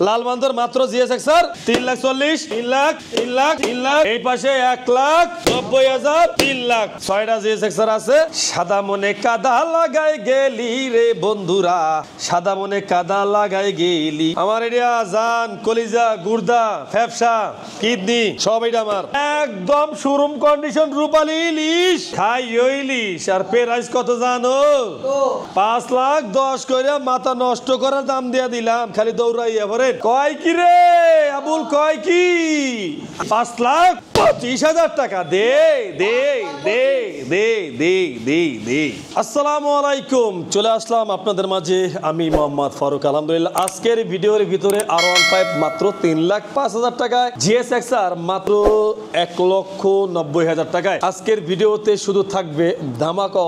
লাল বান্দর মাত্র জিএসএক্সআর 3,40,000 3,00,000 এই পাশে 1,90,000 3,00,000 6টা জিএসএক্সআর আছে সাদা মনে কাদা লাগাই গেলি রে বন্ধুরা সাদা মনে কাদা লাগাই গেলি আমার এরিয়া জান কলিজা গুর্দা ফ্যাপসা কিডনি সব এটা আমার একদম শোরুম কন্ডিশন রূপালী ইলিশ খাই ইলিশ আর প্রাইস কত জানো 5,10,000 করে মাথা নষ্ট করার দাম দিয়ে দিলাম খালি দৌড়াইয়া ভরে কয় কি রে আবুল কয় কি 5,25,000 টাকা দে দে দে দে দে দে দে আসসালামু আলাইকুম চলে আসলাম আপনাদের মাঝে আমি মোহাম্মদ ফারুক আলহামদুলিল্লাহ আজকের ভিডিওর ভিতরে R15 মাত্র 3,05,000 টাকায় জিএসএক্সআর মাত্র 1,90,000 টাকায় আজকের ভিডিওতে শুধু থাকবে ধামাকা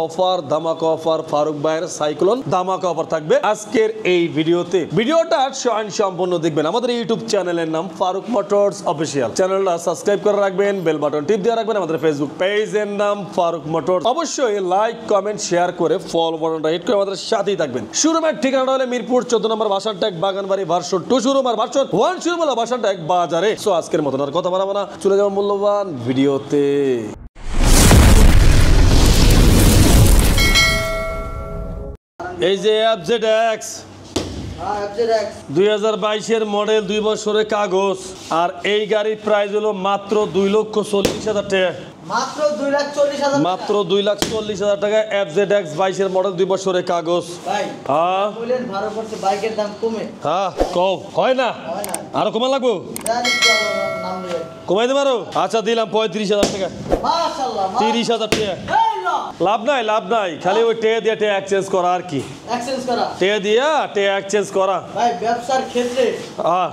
অফার ফারুক ভাইয়ের সাইক্লোন ধামাকা অফার থাকবে আজকের এই ভিডিওতে ভিডিওটা সম্পূর্ণ দেখবেন আমাদের ইউটিউব চ্যানেলের নাম ফারুক মোটরস অফিসিয়াল চ্যানেলটা সাবস্ক্রাইব করে রাখবেন বেল বাটন টিপ দিয়ে রাখবেন আমাদের ফেসবুক পেজের নাম ফারুক মোটরস অবশ্যই লাইক কমেন্ট শেয়ার করে ফলো বাটনটা হিট করে আমাদের সাথেই থাকবেন শোরুমের ঠিকানাটা হলো মিরপুর 14 নম্বর বাসানটেক বাগানবাড়ি ভার্সন 2 শোরুম আর ভার্সন 1 শোরুম হলো বাসানটেক বাজারে সো আজকের মতন আর কথা বাড়াবো না চলে যাবো মূল্যবান ভিডিওতে এই যে FZX 2022 মডেল 2 বছরের কাগজ আর এই গাড়ির প্রাইস হলো মাত্র 2,40,000 টাকা মাত্র 2,40,000 টাকা FZX 22 মডেল 2 বছরের কাগজ ভাই বলেন ভারতবর্ষে বাইকের দাম কমে কম হয় না আরো কমা লাগবো কমাই দেব আরো আচ্ছা দিলাম 35,000 টাকা মাশাআল্লাহ 30,000 টাকা লাভ নাই খালি ওই টে দিয়ে টে এক্সচেঞ্জ করা আর কি এক্সচেঞ্জ করা টে দিয়া টে এক্সচেঞ্জ করা ভাই ব্যবসার ক্ষেত্রে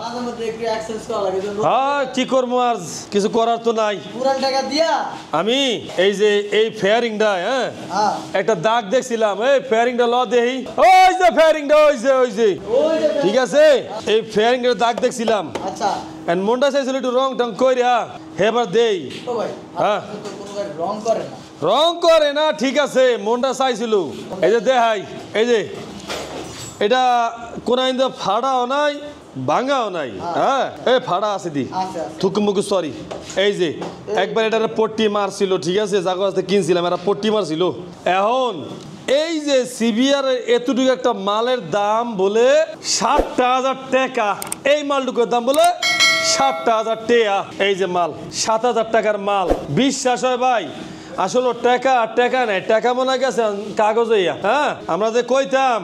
মাঝে মধ্যে একটু এক্সচেঞ্জ করা লাগে হ্যাঁ কি করব আর কিছু করার তো নাই পুরান টাকা দিয়া আমি এই যে এই ফেয়ারিংটা হ্যাঁ একটা দাগ দেখছিলাম এই ফেয়ারিংটা ল দেই ওই যে ফেয়ারিংটা ওই যে ঠিক আছে এই ফেয়ারিংটার দাগ দেখছিলাম আচ্ছা এন্ড মনটা চাইছিল একটু রং টং কইরা হেবার দেই ও ভাই হ্যাঁ তো কোনো ভাই রং করে না ঠিক আছে মনটা চাইছিল এই যে দেখাই এই যে এটা কোন আইন্দা ফাড়াও নাই ভাঙাও নাই হ্যাঁ এই ফাড়া আছে দি থুকুমুকু সরি এই যে একবার এটার পট্টি মারছিল ঠিক আছে জায়গা আছে কিনছিলাম এটা পট্টি মারছিল এখন এই যে সিবিআর এতটুকু একটা মালের দাম বলে 60,000 টাকা এই মালটুকুর দাম বলে 60,000 টাকা এই যে মাল 7,000 টাকার মাল বিশ্বাস হয় ভাই আসলে টাকা নাই টাকা মনে হয় গেছে কাগজ হ্যাঁ আমরা যে কইতাম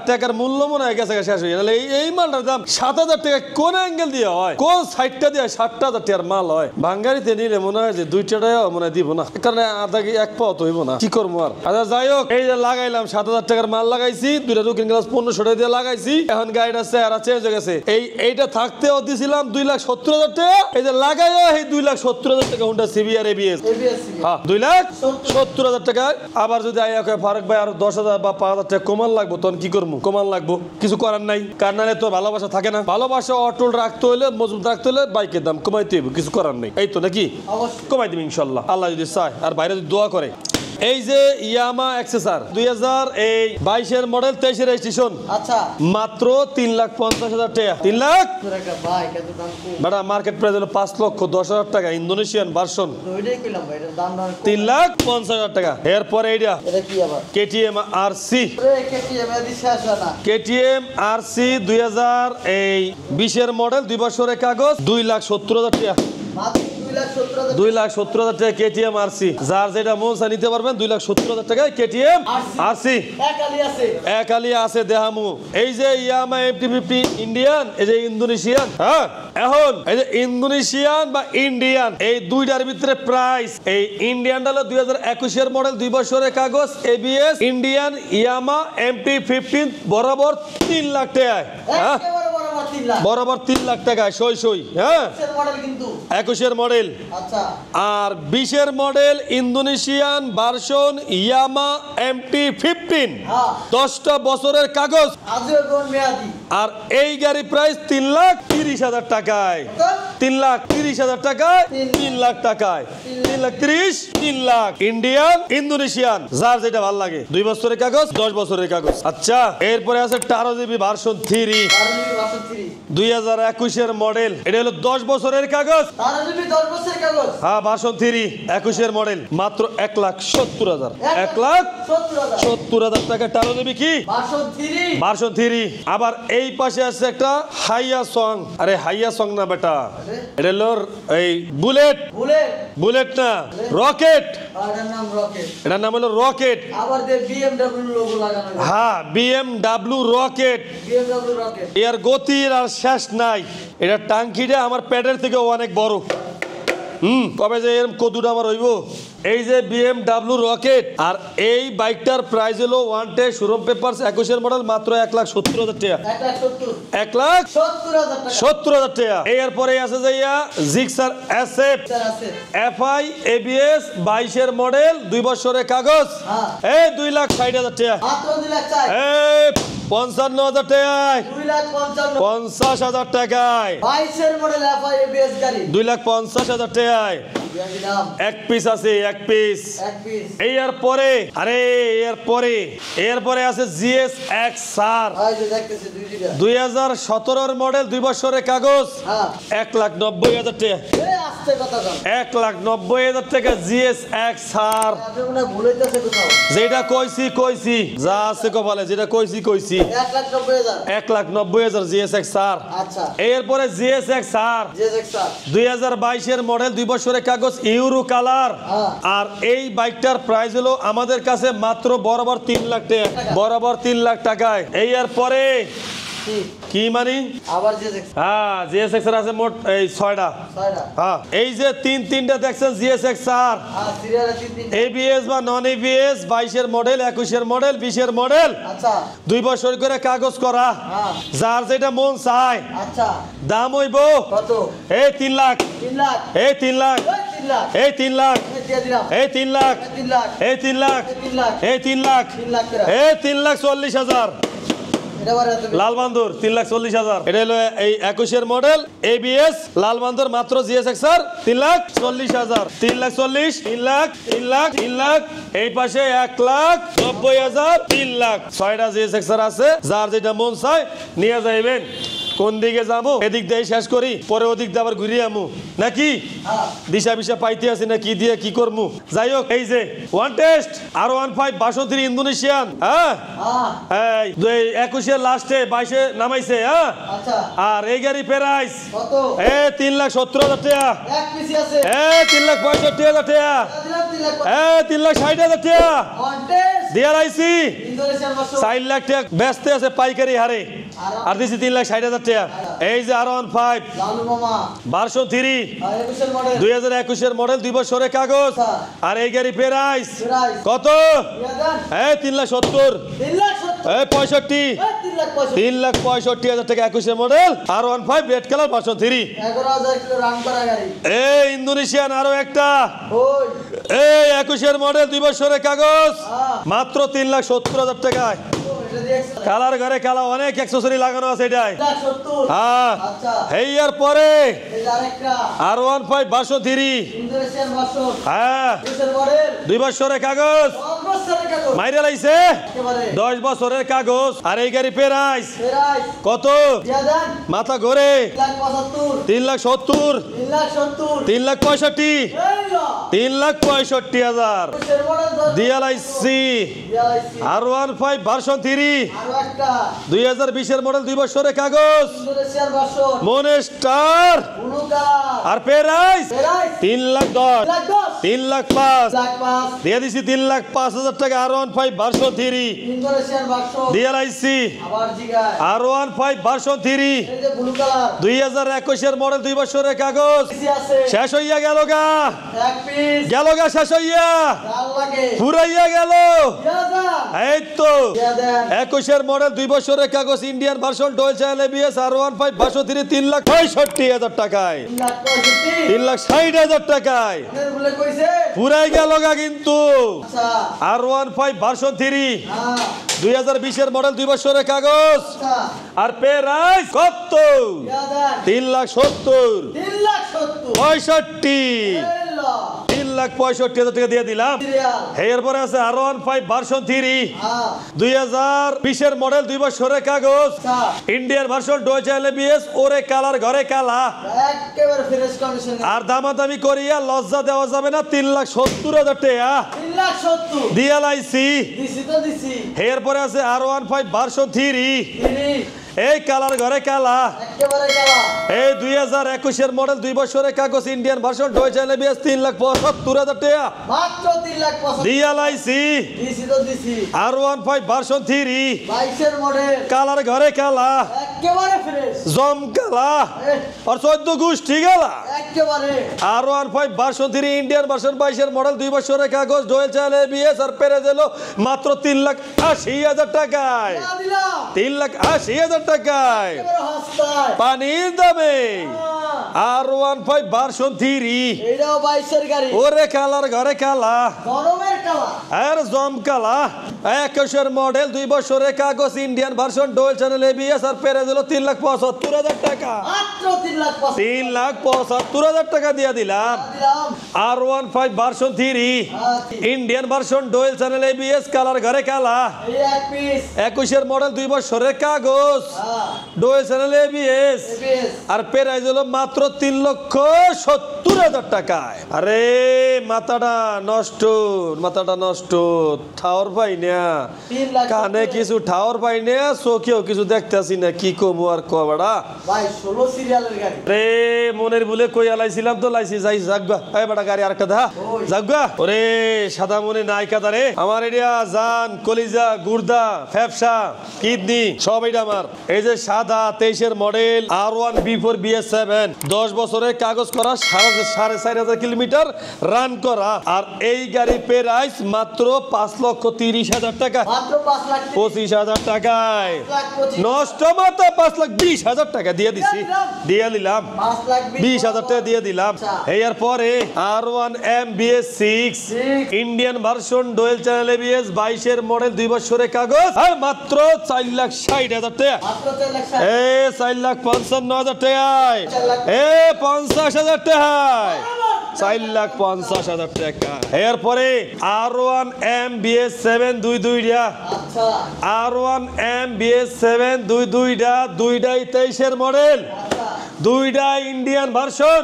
টাকার মূল্য মনে হয় গেছে শেষ হয়ে গেল এই মালটার দাম 7,000 টাকা কোন অ্যাঙ্গেল দিয়ে হয় কোন সাইডটা দিয়ে 60,000 টাকার মাল হয় বাঙ্গারিতে নিলে মনে হয় যে 2টা টাকা মনে হয় দিব না কারণ আধা এক পাও তো হইব না কি করবো আর আচ্ছা যাই হোক এই যে লাগাইলাম 7,000 টাকার মাল লাগাইছি 2টা রুকিং গ্লাস 1500 টাকা দিয়ে লাগাইছি এখন গাড়িটা চেহারা চেঞ্জ হয়ে গেছে এইটা থাকতেও দিছিলাম 2,70,000 টাকা এই যে লাগাইও এই 2,70,000 টাকা হুন্ডা সিবিআর এবিএস হ্যাঁ 2,70,000 টাকা আবার যদি ফারুক ভাই আর 10,000 বা 5,000 টাকা কমান লাগবো তখন কি করবো কমান লাগবো কিছু করার নাই কারণ তো ভালোবাসা থাকে না ভালোবাসা অটল রাখতে হলে মজবুত রাখতে হলে বাইকের দাম কমাইতে হবে কিছু করার নেই এই তো নাকি কমাই দিবি ইনশাল্লাহ আল্লাহ যদি চায় আর বাইরে যদি দোয়া করে এই যে ইয়ামা এক্সেসার 2022 মডেল 23 রেজিস্ট্রেশন আচ্ছা মাত্র 3,50,000 টাকা 3 লাখ ভাই কত দাম কম বড় মার্কেট প্রাইস হলো 5,10,000 টাকা ইন্দোনেশিয়ান ভার্সন ওইটাই কইলাম ভাই এর দাম 3,50,000 টাকা এরপর এইটা এটা কি আবার KTM RC KTM এর শেষ হয় না KTM RC 2020 এর মডেল 2 বছরের কাগজ 2,70,000 টাকা মাত্র 2,70,000 টাকা KTM RC যার যেটা মন চাই নিতে পারবেন 2,70,000 টাকায় KTM RC একালি আছে দেখামু এই যে ইয়ামা MT-50 ইন্ডিয়ান এই যে ইন্দোনেশিয়ান হ্যাঁ এখন এই যে ইন্দোনেশিয়ান বা ইন্ডিয়ান এই দুইটার ভিতরে প্রাইস এই ইন্ডিয়ানটা হলো 2021 এর মডেল 2 বছরের কাগজ ABS ইন্ডিয়ান ইয়ামা MT-15 বরাবর 3 লাখ টাকা হ্যাঁ বরাবর 3 লাখ টাকা সই হ্যাঁ 21 এর মডেল আচ্ছা আর 20 এর মডেল ইন্দোনেশিয়ান ভার্সন ইয়ামা MT-15 10টা বছরের কাগজ আজীবন মেয়াদি আর এই গাড়ি প্রাইস 3,30,000 টাকায় 3,30,000 টাকায় 3 লাখ টাকায় 3,30,000 3 লাখ ইন্ডিয়ান ইন্দোনেশিয়ান যার যেটা ভালো লাগে 2 বছরের কাগজ 10 বছরের কাগজ আচ্ছা এরপরে আছে 12 জিবি ভার্সন 3 2021 এর মডেল এটা হলো 10 বছরের কাগজ 10 বছরের কাগজ হ্যাঁ ভার্সন 3 21 এর মডেল মাত্র 1,70,000 1,70,000 টাকা 12 জিবি কি ভার্সন 3 আবার এই পাশে আছে একটা হাইয়া সং আরে হাইয়া সং না বেটা এটা হলো এই বুলেট না রকেট এটার নাম হলো রকেট আবার দে BMW লোগো লাগানো হ্যাঁ BMW রকেট এর গতির আর শেষ নাই এটা টাঙ্কিটা আমার প্যাডের থেকে অনেক বড় কবে যে এরকম কদুটা আমার হইব এই যে BMW রকেট আর এই বাইকটার প্রাইস হলো ওয়ান টে শোরুম পেপারস 21 এর মডেল মাত্র 1,70,000 টাকা 1,70,000 টাকা এরপরে আছে যে জিক্সার SF FI ABS 22 এর মডেল 2 বছরের কাগজ এই 2,60,000 টাকা মাত্র 2 লাখ চাই এই 55,000 টাকায় 50,000 টাকায় 22 এর মডেল FI ABS গাড়ি 2,50,000 টাকায় এক পিস আছে এক পিস এরপরে আরে এরপরে আছে GS XR 2017 এর মডেল 2 বছরের কাগজ 1,90,000 টাকা 1,90,000 টাকা GS XR যেটা কইছি যা আছে কপালে যেটা কইছি 1,90,000 GS XR আচ্ছা এরপরে GS XR 2022 এর মডেল 2 বছরের কাগজ ইউরো কালার আর এই বাইকটার প্রাইস হলো আমাদের কাছে মাত্র বরাবর 3 লাখ টাকা বরাবর 3 লাখ টাকায় এরপরে কি মানি আবার হ্যাঁ GS XR আছে মোট এই 6টা হ্যাঁ এই যে তিনটা দেখছেন GS XR ABS বা নন ABS 22 এর মডেল 21 এর মডেল 20 এর মডেল আচ্ছা 2 বছর করে কাগজ করা যার যেটা মন চায় আচ্ছা দাম হইব কত এই 3 লাখ এই 3 লাখ এই 3 লাখ এই 3 লাখ এই 3 লাখ এই 3 লাখ এই 3,40,000 লালবান্দর 3,40,000 এটা হলো এই 21 এর মডেল ABS লালবান্দর মাত্র GS XR 3,40,000 3,40,000 3 লাখ এই পাশে 1,90,000 3 লাখ 6টা GS XR আছে যার যেটা মন চায় নিয়ে যাইবেন কোন দিকে যাবো এদিক দিয়ে শেষ করি পরে ওদিক দিয়ে আবার ঘুরিয়ে আমু নাকি দিশা পাইতে আছি না কি দিয়ে কি করমু যাই হোক এই যে ওয়ান টেস্ট আর 15 62 ইন্দোনেশিয়ান হ্যাঁ এই 21 এর লাস্টে 22 এ নামাইছে হ্যাঁ আচ্ছা আর এই গাড়ি প্রাইস কত এ 3,70,000 টাকা এক পিসি আছে এ 3,65,000 টাকা এ 3,60,000 টাকা ওয়ান টেস্ট দিয়ার আইছি ইন্দোনেশিয়ান বছর 4 লাখ টাকা বেচতে আছে পাইকারি হারে আর দিছি 3,60,000 টাকা এই যে আর 15 লালু মামা ভার্সন 3 21 এর মডেল 2021 এর মডেল 2 বছরের কাগজ আর এই গাড়ি প্রাইস কত এই 3,70,000 এই 65 3,65,000 টাকা 21 এর মডেল আর 15 red colour version 3 11,000 kilo run করা গাড়ি এই ইন্দোনেশিয়ান আরো একটা ওই এই 21 এর মডেল 2 বছরের কাগজ মাত্র 3,70,000 টাকায় কালার ঘরে কালা অনেক অ্যাকসেসরি লাগানো আছে এটাই হ্যাঁ এই এর পরে আর 15 ভার্সন 3 ইন্দোনেশিয়ান বছর হ্যাঁ 2 বছরের কাগজ মাইরে লাইছে 10 বছরের কাগজ আর এই গাড়ি প্রাইস কত মাথা ঘরে 3,70,000 3,65,000 3,65,000 ডিএলআইসি আর 15 ভার্সন 3 2020 এর মডেল 2 বছরের কাগজ মনস্টার আর প্রাইস 3,10,000 3,05,000 দিয়ে দিছি 3,05,000 টাকা আর 15 ভার্সন 3 ডিএলআইসি আর 15 ভার্সন 3 2021 এর মডেল 2 বছরের কাগজ শেষ হইয়া গেল গা শেষ হইয়া পুরাইয়া গেল এই তো 21 এর মডেল 2 বছরের কাগজ Indian version dual channel ABS আর 15 ভার্সন 3 3,65,000 টাকায় 3,60,000 টাকায় পুরাই গেল গা কিন্তু আর 15 ভার্সন 3 2020 মডেল 2 বছরের কাগজ আচ্ছা আর প্রাইস কত 3,70,000 65 3,65,000 টাকা দিয়ে দিলাম এরপরে আছে R15 ভার্সন 3 2020 মডেল 2 বছরের কাগজ ইন্ডিয়ান ভার্সন ডয়েচে এলবিএস ওরে কালার ঘরে কালা একেবারে ফ্রেশ কন্ডিশন আর দামাদামি করিয়া লজ্জা দেওয়া যাবে না 3,70,000 টাকা 3,70,000 ডিএলআইসি দিছি তো দিছি এরপরে আছে R15 ভার্সন 3 এই কালার ঘরে কালা একেবারে কালা এই 2021 মডেল 2 বছরের কাগজ ইন্ডিয়ান ভার্সন ডয়েচে এলবিএস 3,75,000 টাকা মাত্র 3,75,000 ডিএলআইসি দিছি তো দিছি R15 ভার্সন 3 22 এর মডেল কালার ঘরে কালা একেবারে ফ্রেশ জম কালা আর 14 গোষ্ঠী গালা একেবারে R15 ভার্সন 3 ইন্ডিয়ান ভার্সন 22 এর মডেল 2 বছরের কাগজ ডুয়েল চ্যানেল এবিএস আর প্রাইস হলো মাত্র 3,80,000 টাকায় দিলাম 3,80,000 টাকায় একেবারে হস্তায় পানির দামে R15 ভার্সন 3 এইটাও 22 এর গাড়ি ওরে কালার ঘরে কালা গরমের কালা আর জম কালা 21 এর মডেল 2 বছরের কাগজ Indian version dual channel ABS আর প্রাইস হলো 3,75,000 টাকা মাত্র 3,75,000 3,75,000 টাকা দিয়ে দিলাম দিলাম R15 version 3 Indian version dual channel ABS colour ঘরে কালা এই এক পিস 21 এর মডেল 2 বছরের কাগজ ডুয়েল চ্যানেল এবিএস এবিএস আর প্রাইস হলো মাত্র 3,70,000 টাকায় আরে মাথাটা নষ্ট ঠাওর পাই না 3 লাখ কানে কিছু ঠাওর পাই না চোখেও কিছু দেখতেছি না কি কমু আর কবাড়া ভাই 16 সিরিয়ালের গাড়ি রে মনের বলে কই আলাইছিলাম তো লাইছি যাই যাগবা এই বড় গাড়ি আরেকটা দা যাগবা ওরে সাদা মনে নাই কাদা রে আমার এরিয়া জান কলিজা গুর্দা ফেফসা কিডনি সব এটা আমার এই যে সাদা 23 এর মডেল R1 B4 BS7 10 বছরের কাগজ করা 4,500 কিলোমিটার রান করা আর এই গাড়ি প্রাইস মাত্র 5,30,000 টাকা মাত্র 5 লাখ 25,000 টাকায় 5,25,000 নষ্ট মাত্র 5,20,000 টাকা দিয়ে দিছি দিয়ে দিলাম 5 লাখ 20,000 টাকা দিয়ে দিলাম এরপরে R1M BS6 Indian version dual channel ABS 22 এর মডেল 2 বছরের কাগজ আর মাত্র 4,60,000 টাকা মাত্র 4 লাখ এ 4,55,000 টাকায় এ 50,000 টাকায় 4,50,000 টাকা এরপরে R1M BS7 22টা আচ্ছা R1M BS7 22টা দুইটাই 23 এর মডেল দুইটা ইন্ডিয়ান ভার্সন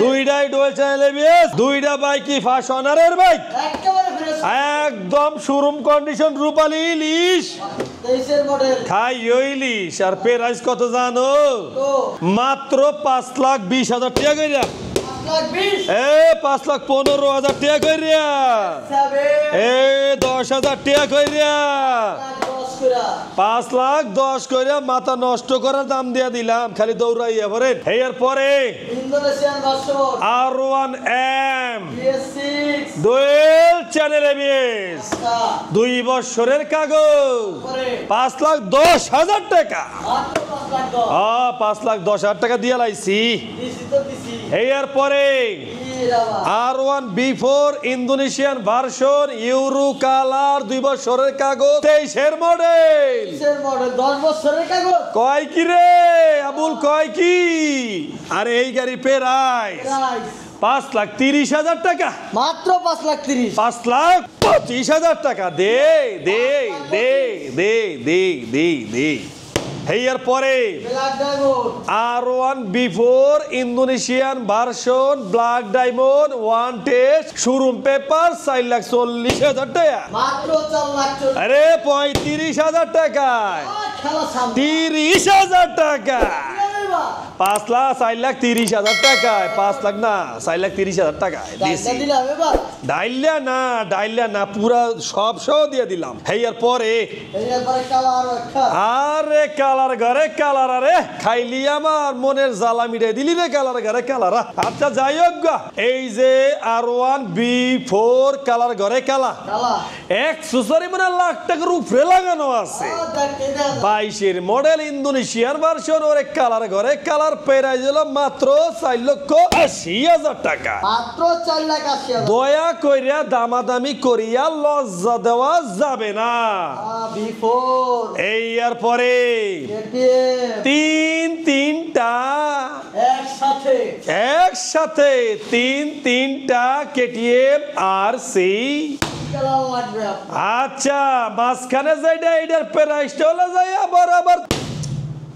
দুইটাই ডুয়েল চ্যানেল এবিএস দুইটা বাইকই ফার্স্ট অনারের বাইক একেবারে ফ্রেশ একদম শোরুম কন্ডিশন রূপালী ইলিশ 23 এর মডেল খাই ইলিশ আর প্রাইস কত জানো তো মাত্র 5,20,000 টাকা কইরা 5 লাখ 20 এ 5,15,000 টাকা কইরা 7 এ 10,000 টাকা কইরা 10 করে 5,10,000 কইরা মাথা নষ্ট করার দাম দিয়া দিলাম খালি দৌড়াইয়া ভরেন এরপরে Indonesian version R1M BS6 dual channel ABS আচ্ছা 2 বছরের কাগজ পরে 5,10,000 টাকা মাত্র 5 লাখ 10 5,10,000 টাকা দিয়ে লাইছি দিছি তো দিছি এরপরে R1 B4 Indonesian version euro colour 2 বছরের কাগজ 23 এর মডেল 23 এর মডেল 10 বছরের কাগজ কয় কি রে আবুল কয় কি আরে এই গাড়ি প্রাইস প্রাইস 5,30,000 টাকা মাত্র 5 লাখ 30 5,25,000 টাকা দে এর পরে black diamond R1 B4 Indonesian version black diamond one test showroom paper 4,40,000 টাকা মাত্র 4 লাখ 40 আরে 35,000 টাকায় খেলা সামনে 30,000 টাকা 4,30,000 টাকায় 5 লাখ না 4,30,000 টাকায় দিছি দিলাম এবার ডাইলিয়া না পুরা সব সহ দিয়ে দিলাম এর পরে এরপরে কালার একটা আরে কালার ঘরে কালার আরে খাইলি আমার মনের জ্বালা মিটাই দিলি রে কালার ঘরে কালারা আচ্ছা যাই হোক গা এই যে R1 B4 কালার ঘরে কালা অ্যাকসেসরি মানে লাখ টাকার উপরে লাগানো আছে 22 এর মডেল ইন্দোনেশিয়ান ভার্সন ওরে কালার ঘরে কালা এটার প্রাইস হলো মাত্র 4,80,000 টাকা। মাত্র 4,80,000। দয়া কইরা দামাদামি করিয়া লজ্জা দেওয়া যাবে না। বিফোর এই আর পরে KTM তিনটা একসাথে তিনটা KTM RC। কালার লাগবে আপনার? আচ্ছা, মাঝখানে যেটা এটার প্রাইসটা হলো যাইয়া বরাবর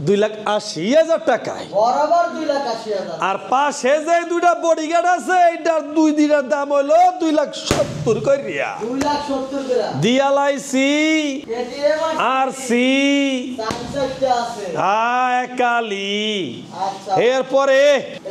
2,80,000 টাকায়। বরাবর 2,80,000। আর পাশে যে দুইটা বডিগার্ড আছে এটার দুইটার দাম হলো 2,70,000 করিয়া। 2,70,000 করে। দিয়ালাইসি KTM RC সানসেটটা আছে। কালি। আচ্ছা। এরপরে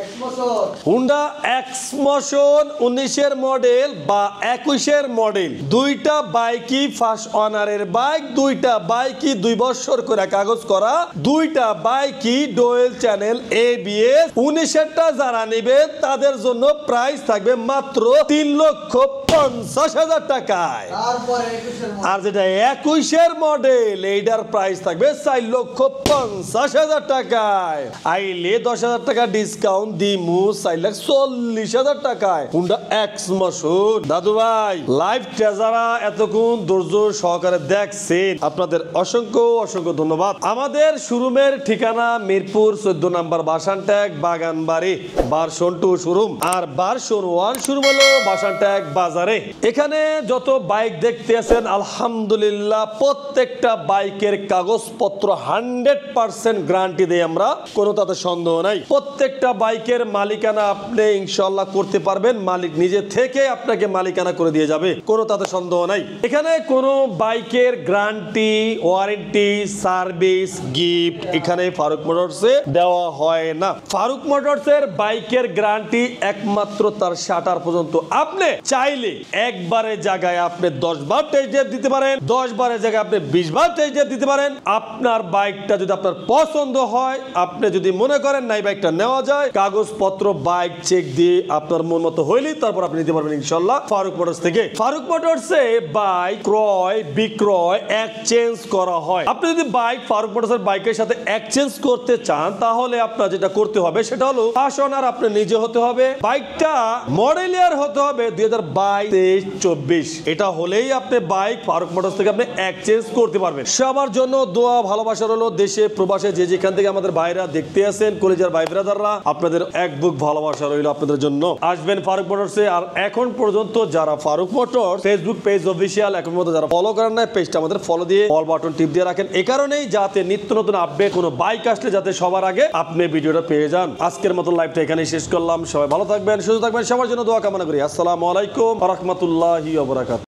এক্সমোশন হুন্ডা এক্সমোশন 19-এর মডেল বা 21-এর মডেল, দুইটা বাইকই ফার্স্ট অনারের বাইক, দুইটা বাইকই 2 বছর করে কাগজ করা, দুইটা বাইকই ডুয়েল চ্যানেল ABS। 19-এরটা যারা নেবে তাদের জন্য প্রাইস থাকবে মাত্র 3,50,000 টাকায়। তারপরে 21-এর মডেল। আর যেটা 21-এর মডেল এইটার প্রাইস থাকবে 4,50,000 টাকায়। আইলে 10,000 টাকা ডিসকাউন্ট দিমু 4,40,000 টাকায় হুন্ডা এক্সমোশন। দাদু ভাই, লাইভটা যারা এতক্ষণ ধৈর্য সহকারে দেখছেন আপনাদের অসংখ্য ধন্যবাদ। আমাদের শোরুমের ঠিকানা মিরপুর 14 নম্বর বাসানট্যাগ বাগানবাড়ি, ভার্সন 2 শোরুম। আর ভার্সন 1 শোরুম হলো বাসানট্যাগ বাজারে। এখানে যত বাইক দেখতে আছেন আলহামদুলিল্লাহ প্রত্যেকটা বাইকের কাগজপত্র 100% গ্যারান্টি দেই আমরা, কোনো তাতে সন্দেহ নাই। প্রত্যেকটা বাইকের মালিকানা আপনি ইনশাআল্লাহ করতে পারবেন, মালিক নিজে থেকে আপনাকে মালিকানা করে দিয়ে যাবে, কোনো তাতে সন্দেহ নাই। এখানে কোনো বাইকের গ্যারান্টি, ওয়ারেন্টি, সার্ভিস, গিফট এখানে ফারুক মোটরসে দেওয়া হয় না। ফারুক মোটরসের বাইকের গ্যারান্টি একমাত্র তার শাটার পর্যন্ত। আপনি চাইলে একবারে জায়গায় আপনি 10 বার টেস্ট ড্রাইভ দিতে পারেন, 10 বারের জায়গায় আপনি 20 বার টেস্ট ড্রাইভ দিতে পারেন। আপনার বাইকটা যদি আপনার পছন্দ হয়, আপনি যদি মনে করেন না এই বাইকটা নেওয়া যায়, কাগজপত্র বাইক চেক দিয়ে আপনার মন মতো হইলেই তারপর আপনি নিতে পারবেন ইনশাআল্লাহ ফারুক মোটরস থেকে। ফারুক মোটরসে বাইক ক্রয় বিক্রয় এক্সচেঞ্জ করা হয়। আপনি যদি বাইক ফারুক মোটরসের বাইকের সাথে এক্সচেঞ্জ করতে চান তাহলে আপনার যেটা করতে হবে সেটা হলো পাশনার আপনি নিজে হতে হবে, বাইকটা মডেল ইয়ার হতে হবে 2022-23-24। এটা হলেই আপনি বাইক ফারুক মোটরস থেকে আপনি এক্সচেঞ্জ করতে পারবেন। সবার জন্য দোয়া ভালোবাসা রইলো, দেশে প্রবাসে যে যেখান থেকে আমাদের ভাইরা দেখতে আছেন, কলেজের ভাই ব্রাদাররা, আপনাদের এক বুক ভালোবাসা রইলো আপনাদের জন্য। আসবেন ফারুক মোটরসে। আর এখন পর্যন্ত যারা Farooq motors Facebook page official এখন পর্যন্ত যারা ফলো করেন না, পেজটা আমাদের ফলো দিয়ে অল বাটন টিপ দিয়ে রাখেন, এই কারণেই যাতে নিত্য নতুন আপডেট কোনো বাইক আসলে যাতে সবার আগে আপনি ভিডিওটা পেয়ে যান। আজকের মতো লাইভটা এখানেই শেষ করলাম। সবাই ভালো থাকবেন, সুস্থ থাকবেন, সবার জন্য দোয়া কামনা করি। আসসালামু আলাইকুম ওয়া রাহমাতুল্লাহি ওয়া বারাকাতুহু।